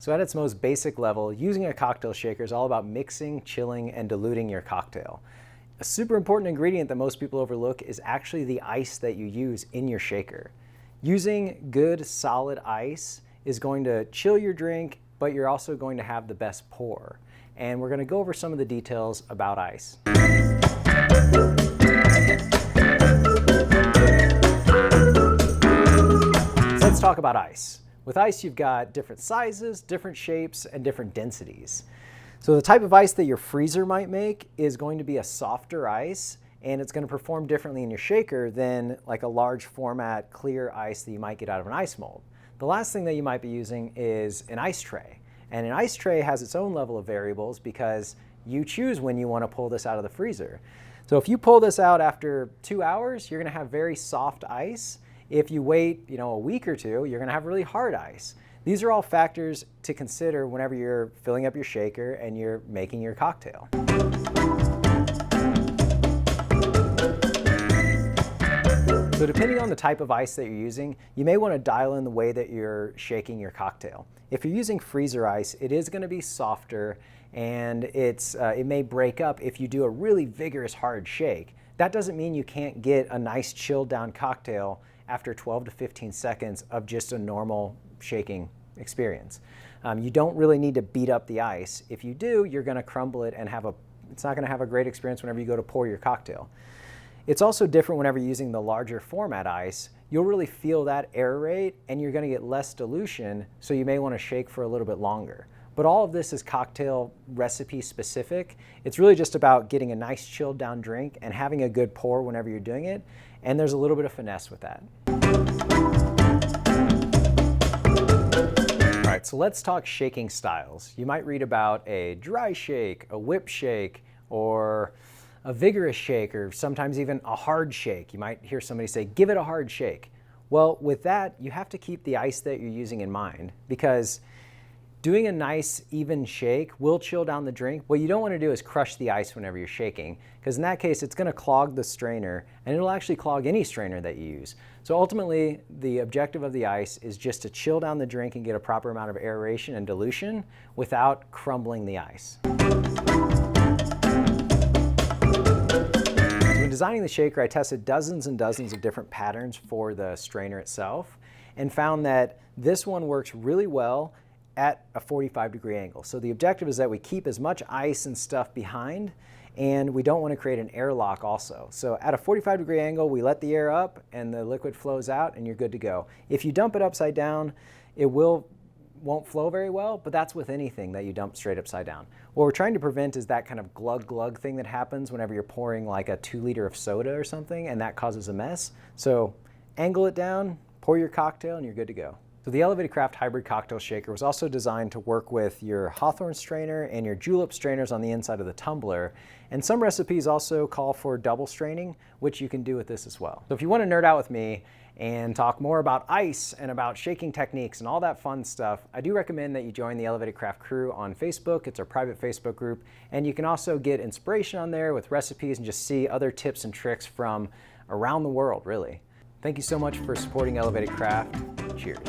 So at its most basic level, using a cocktail shaker is all about mixing, chilling, and diluting your cocktail. A super important ingredient that most people overlook is actually the ice that you use in your shaker. Using good, solid ice is going to chill your drink, but you're also going to have the best pour. And we're going to go over some of the details about ice. So let's talk about ice. With ice, you've got different sizes, different shapes, and different densities. So the type of ice that your freezer might make is going to be a softer ice, and it's going to perform differently in your shaker than like a large format clear ice that you might get out of an ice mold. The last thing that you might be using is an ice tray. And an ice tray has its own level of variables because you choose when you want to pull this out of the freezer. So if you pull this out after 2 hours, you're going to have very soft ice. If you wait, a week or two, you're going to have really hard ice. These are all factors to consider whenever you're filling up your shaker and you're making your cocktail. So depending on the type of ice that you're using, you may want to dial in the way that you're shaking your cocktail. If you're using freezer ice, it is going to be softer and it may break up if you do a really vigorous hard shake. That doesn't mean you can't get a nice chilled down cocktail after 12 to 15 seconds of just a normal shaking experience. You don't really need to beat up the ice. If you do, you're going to crumble it and it's not going to have a great experience whenever you go to pour your cocktail. It's also different whenever you're using the larger format ice. You'll really feel that air rate and you're going to get less dilution, so you may want to shake for a little bit longer. But all of this is cocktail recipe specific. It's really just about getting a nice chilled down drink and having a good pour whenever you're doing it. And there's a little bit of finesse with that. All right, so let's talk shaking styles. You might read about a dry shake, a whip shake, or a vigorous shake, or sometimes even a hard shake. You might hear somebody say, give it a hard shake. Well, with that, you have to keep the ice that you're using in mind, because doing a nice even shake will chill down the drink. What you don't want to do is crush the ice whenever you're shaking, because in that case it's going to clog the strainer, and it'll actually clog any strainer that you use. So ultimately the objective of the ice is just to chill down the drink and get a proper amount of aeration and dilution without crumbling the ice. When designing the shaker, I tested dozens and dozens of different patterns for the strainer itself and found that this one works really well at a 45-degree angle. So the objective is that we keep as much ice and stuff behind, and we don't want to create an airlock also. So at a 45-degree angle, we let the air up and the liquid flows out and you're good to go. If you dump it upside down, it won't flow very well, but that's with anything that you dump straight upside down. What we're trying to prevent is that kind of glug thing that happens whenever you're pouring like a 2 liter of soda or something, and that causes a mess. So angle it down, pour your cocktail, and you're good to go. So the Elevated Craft Hybrid Cocktail Shaker was also designed to work with your Hawthorne strainer and your julep strainers on the inside of the tumbler. And some recipes also call for double straining, which you can do with this as well. So if you want to nerd out with me and talk more about ice and about shaking techniques and all that fun stuff, I do recommend that you join the Elevated Craft crew on Facebook. It's our private Facebook group. And you can also get inspiration on there with recipes and just see other tips and tricks from around the world, really. Thank you so much for supporting Elevated Craft. Cheers.